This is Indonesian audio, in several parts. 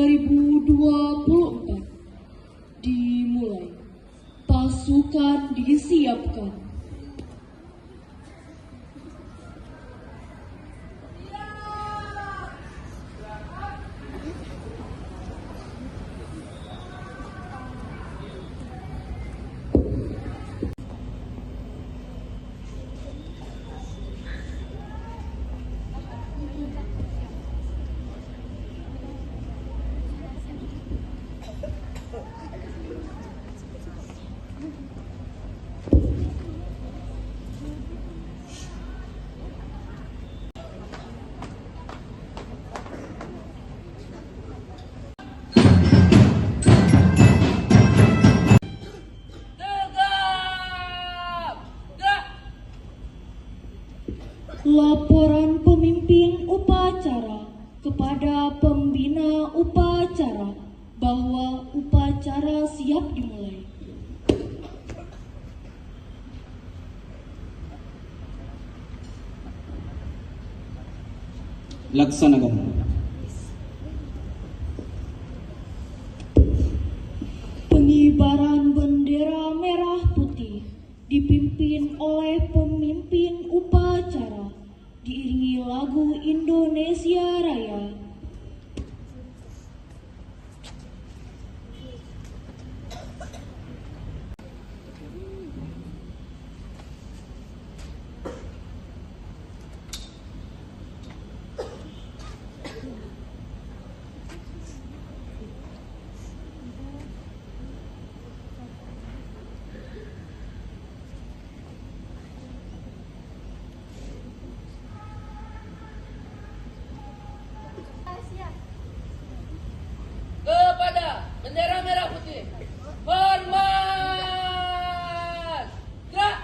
2024 dimulai. Pasukan disiapkan. Laporan pemimpin upacara kepada pembina upacara bahwa upacara siap dimulai. Laksanakan. Pengibaran bendera merah putih dipimpin oleh pemimpin upacara, diiringi lagu Indonesia Raya. Kepada bendera merah putih, hormat, gerak.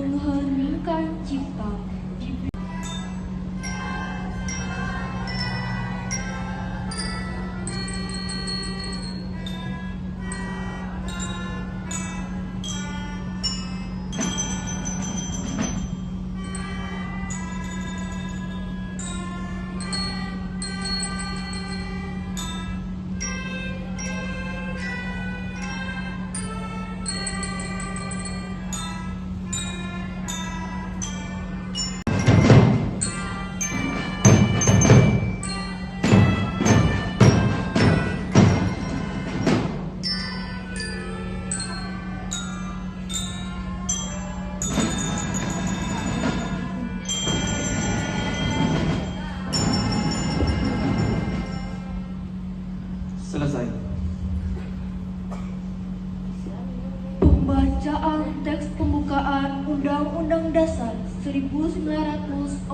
mengheningkan cipta. Selesai. Pembacaan teks pembukaan Undang-Undang Dasar 1945.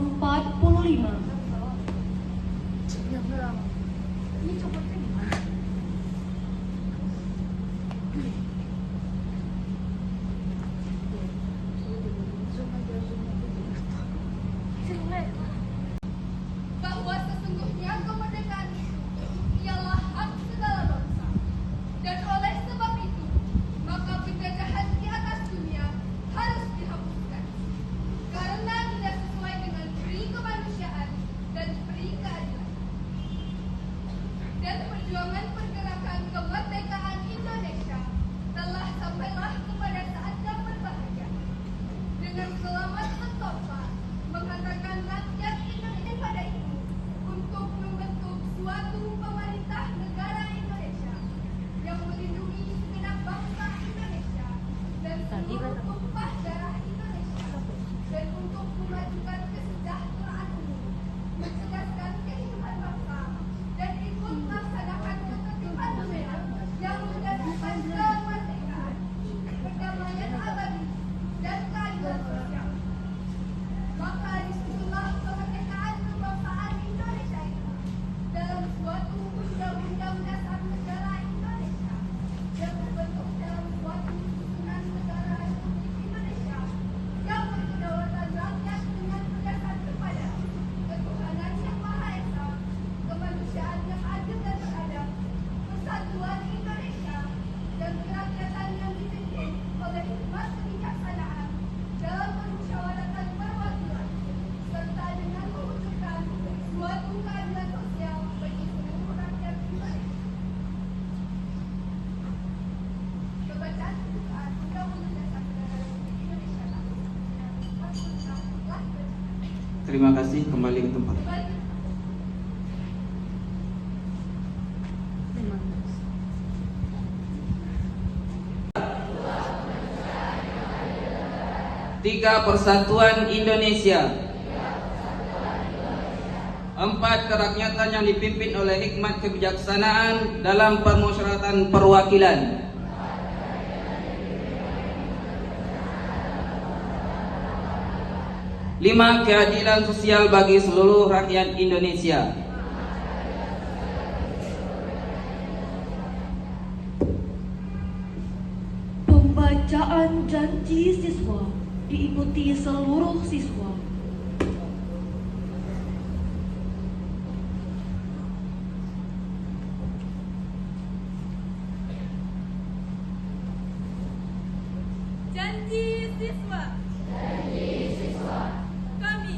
Bahwa sesungguhnya kemerdekaan itu ialah hak segala bangsa, dan oleh sebab itu maka penjajahan di atas dunia harus dihapuskan karena tidak sesuai dengan peri kemanusiaan dan peri keadilan. Dan perjuangan pergerakan kemerdekaan Indonesia telah sampailah kepada saat yang berbahagia dengan selamat sentosa menghantarkan rakyat Indonesia pada itu untuk membentuk suatu pemerintah negara Indonesia yang melindungi segenap bangsa Indonesia dan seluruh tumpah darah Indonesia, dan untuk memajukan kesejahteraan umum, mencerdaskan kehidupan bangsa, dan ikut melaksanakan ketertiban dunia yang menjadikan kemerdekaan, perdamaian abadi, dan keadilan sosial. Maka disusunlah kemerdekaan kebangsaan Indonesia itu dalam suatu undang-undang dasar negara Indonesia yang terbentuk dalam suatu susunan negara Republik Indonesia yang berkedaulatan rakyat dengan berdasar kepada ketuhanan yang Maha Esa, kemanusiaan yang adil dan beradab, persatuan Indonesia, dan kerakyatan yang dipimpin oleh hikmat kebijaksanaan dalam permusyawaratan perwakilan, serta dengan mewujudkan suatu keadilan sosial bagi seluruh rakyat Indonesia. Pembacaan pembukaan Undang-Undang Dasar Negara Republik Indonesia tahun 1945 telah dibacakan. Terima kasih, kembali ke tempat. Kembali. Tiga, Persatuan Indonesia. 4, kerakyatan yang dipimpin oleh hikmat kebijaksanaan dalam permusyawaratan perwakilan. 5, keadilan sosial bagi seluruh rakyat Indonesia. Pembacaan janji siswa diikuti seluruh siswa. Janji siswa. Kami,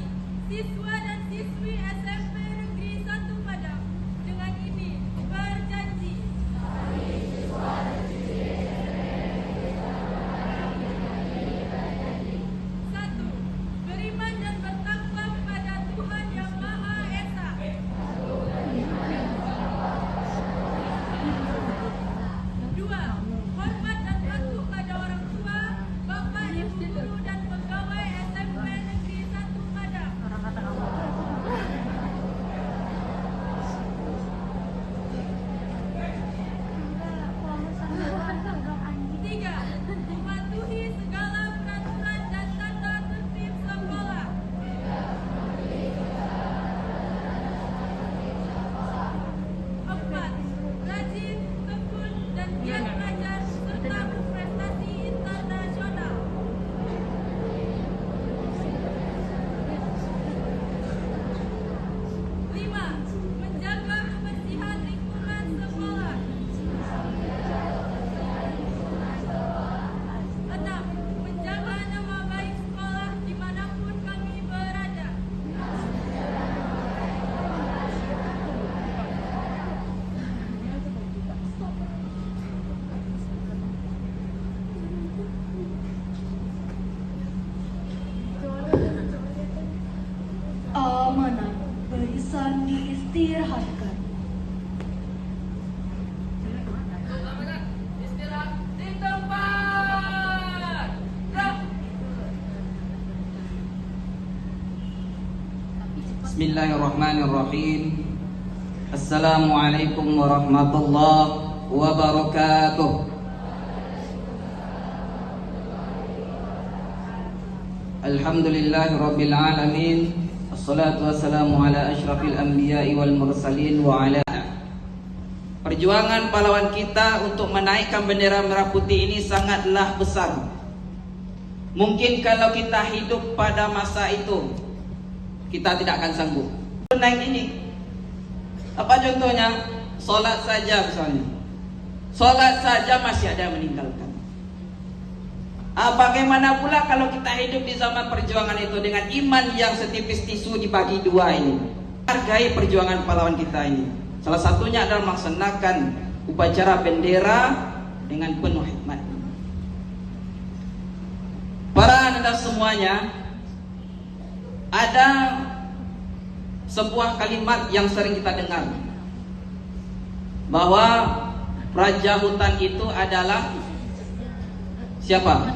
siswa dan siswi SMP Negeri 1 Padang, dengan ini berjanji. Satu, beriman dan bosan diistirahatkan. Amanat, istirahat di tempat. Gerak. Bismillahirrahmanirrahim. Assalamualaikum warahmatullahi wabarakatuh. Alhamdulillahirabbil alamin. Assalatu wassalamu ala asyrafil anbiya'i wal mursalin wa ala. Perjuangan pahlawan kita untuk menaikkan bendera merah putih ini sangatlah besar. Mungkin kalau kita hidup pada masa itu, kita tidak akan sanggup naik ini. Apa contohnya? Sholat saja misalnya. Sholat saja masih ada yang meninggalkan. Bagaimana pula kalau kita hidup di zaman perjuangan itu dengan iman yang setipis tisu dibagi dua ini? Hargai perjuangan pahlawan kita ini. Salah satunya adalah melaksanakan upacara bendera dengan penuh hikmat. Para anda semuanya, ada sebuah kalimat yang sering kita dengar, bahwa raja hutan itu adalah siapa?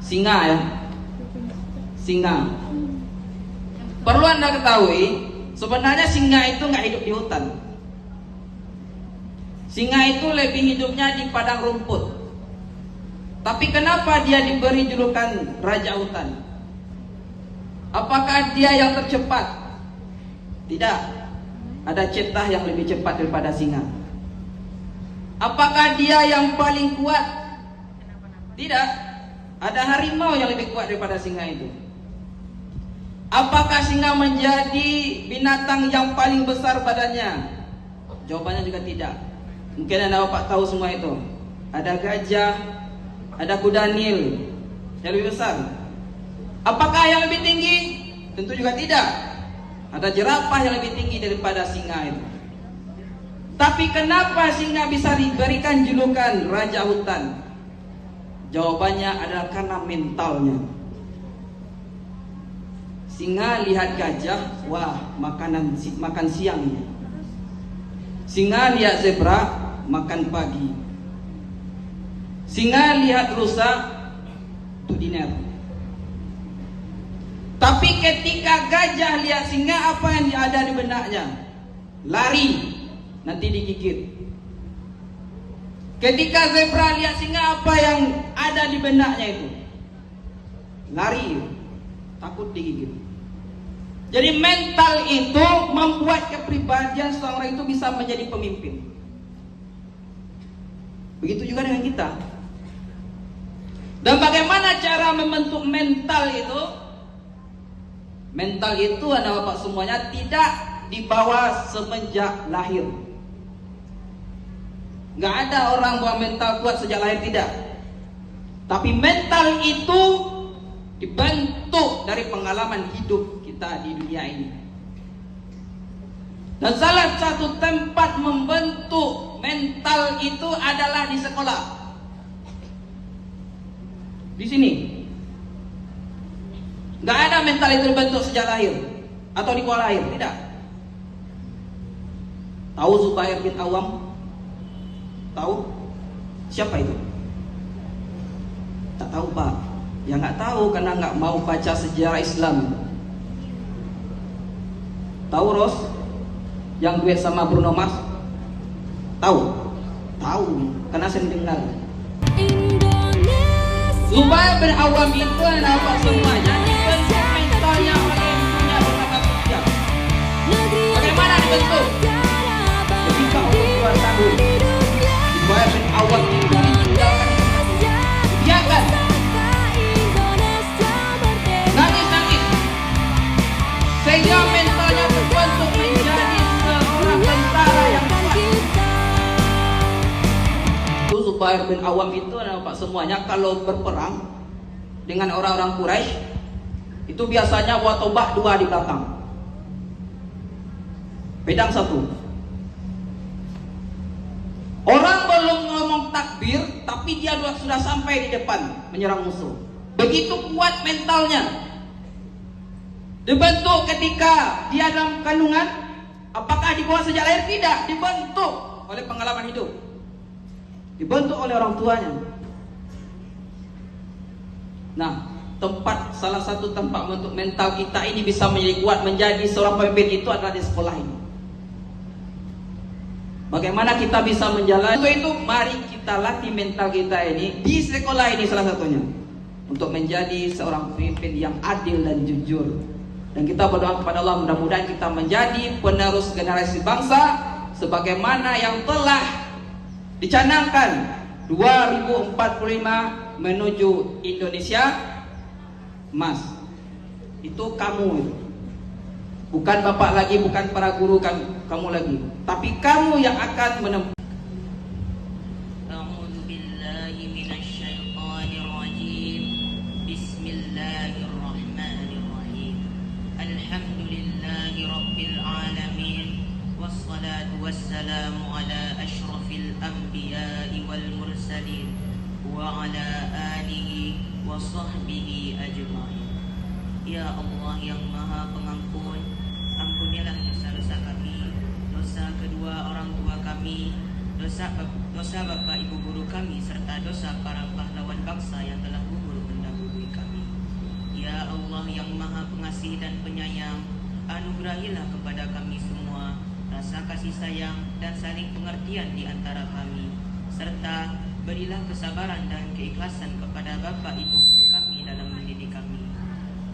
Singa, ya. Singa. Perlu anda ketahui, sebenarnya singa itu nggak hidup di hutan. Singa itu lebih hidupnya di padang rumput. Tapi kenapa dia diberi julukan raja hutan? Apakah dia yang tercepat? Tidak. Ada cetah yang lebih cepat daripada singa. Apakah dia yang paling kuat? Tidak. Ada harimau yang lebih kuat daripada singa itu. Apakah singa menjadi binatang yang paling besar badannya? Jawabannya juga tidak. Mungkin anda bapak tahu semua itu. Ada gajah, ada kuda Nil yang lebih besar. Apakah yang lebih tinggi? Tentu juga tidak. Ada jerapah yang lebih tinggi daripada singa itu. Tapi kenapa singa bisa diberikan julukan raja hutan? Jawabannya adalah karena mentalnya. Singa lihat gajah, wah, makan siang ini. Singa lihat zebra, makan pagi. Singa lihat rusa, untuk diner. Tapi ketika gajah lihat singa, apa yang ada di benaknya? Lari, nanti digigit. Ketika zebra lihat singa, apa yang ada di benaknya itu? Lari, takut digigit. Jadi mental itu membuat kepribadian seorang itu bisa menjadi pemimpin. Begitu juga dengan kita. Dan bagaimana cara membentuk mental itu? Mental itu anak bapak semuanya tidak dibawa semenjak lahir. Gak ada orang bawa mental kuat sejak lahir, tidak. Tapi mental itu dibentuk dari pengalaman hidup kita di dunia ini. Dan salah satu tempat membentuk mental itu adalah di sekolah. Di sini. Gak ada mental itu dibentuk sejak lahir atau di bawah lahir, tidak. Tahu Zubair bin Awam? Tahu? Siapa itu? Tak tahu pak. Ya nggak tahu karena nggak mau baca sejarah Islam. Tahu Ros? Yang duet sama Bruno Mars? Tahu? Tahu, karena saya dengar. Zubair bin Awam itu apa semuanya dibentuk mentalnya oleh ibunya bernama Khadijah. Bagaimana dibentuk? Ketika umur 2 tahun, Zubair bin Awam itu ditinggalkan ibunya. Dibiarkan. Nangis-nangis. Sehingga mentalnya terbentuk menjadi seorang tentara yang kuat. Itu Zubair bin Awam itu Pak semuanya kalau berperang dengan orang-orang Quraisy itu biasanya bawa tombak 2 di belakang, pedang 1. Orang belum ngomong takbir tapi dia sudah sampai di depan menyerang musuh. Begitu kuat mentalnya. Dibentuk ketika dia dalam kandungan? Apakah di bawah sejak lahir? Tidak, dibentuk oleh pengalaman hidup. Dibentuk oleh orang tuanya. Nah, salah satu tempat untuk mental kita ini bisa menjadi kuat, menjadi seorang pemimpin itu adalah di sekolah ini. Bagaimana kita bisa menjalani itu? Mari kita latih mental kita ini di sekolah ini salah satunya, untuk menjadi seorang pemimpin yang adil dan jujur. Dan kita berdoa kepada Allah, mudah-mudahan kita menjadi penerus generasi bangsa sebagaimana yang telah dicanangkan 2045 menuju Indonesia Emas. Itu kamu, bukan bapak lagi, bukan para guru kamu lagi, tapi kamu yang akan menempuh. Wassalamu ala ashrafil anbiya'i wal mursalin wa ala alihi wa sahbihi ajma'in. Ya Allah yang Maha Pengampun, ampunilah dosa-dosa kami, dosa kedua orang tua kami, dosa bapak ibu guru kami, serta dosa para pahlawan bangsa yang telah gugur mendahului kami. Ya Allah yang Maha Pengasih dan Penyayang, anugerahilah kepada kami semua rasa kasih sayang dan saling pengertian di antara kami, serta berilah kesabaran dan keikhlasan kepada bapak ibu kami dalam mendidik kami.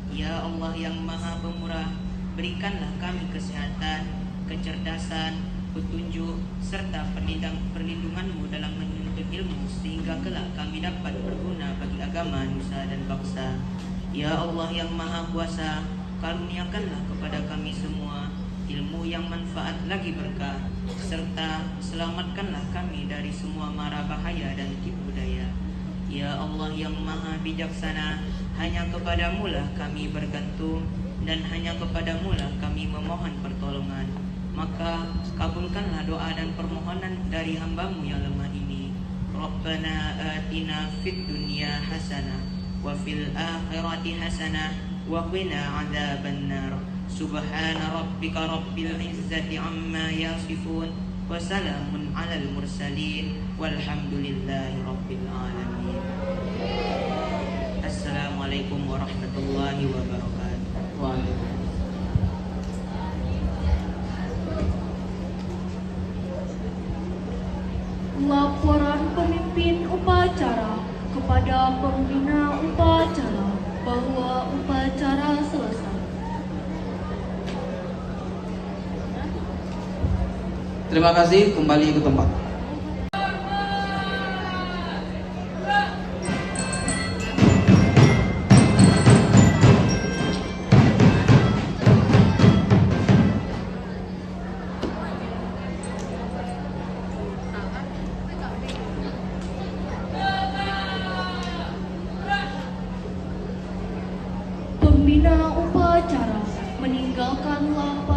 Ya Allah yang Maha Pemurah, berikanlah kami kesehatan, kecerdasan, petunjuk, serta perlindungan-Mu dalam menuntut ilmu, sehingga kelak kami dapat berguna bagi agama, nusa dan bangsa. Ya Allah yang Maha Kuasa, karuniakanlah kepada kami semua ilmu yang manfaat lagi berkah, serta selamatkanlah kami dari semua mara bahaya dan tipu daya. Ya Allah yang Maha Bijaksana, hanya kepadamu lah kami bergantung, dan hanya kepadamu lah kami memohon pertolongan. Maka kabulkanlah doa dan permohonan dari hamba-Mu yang lemah ini. Rabbana atina fid dunya hasanah wa fil akhirati hasanah wa qina adzabannar. Subhana rabbika rabbil izzati amma yasifun, wa salamun alal mursalin, walhamdulillahi rabbil alamin. Assalamualaikum warahmatullahi wabarakatuh. Laporan pemimpin upacara kepada pembina upacara bahwa upacara selesai. Terima kasih, kembali ke tempat. Pembina upacara meninggalkan lapangan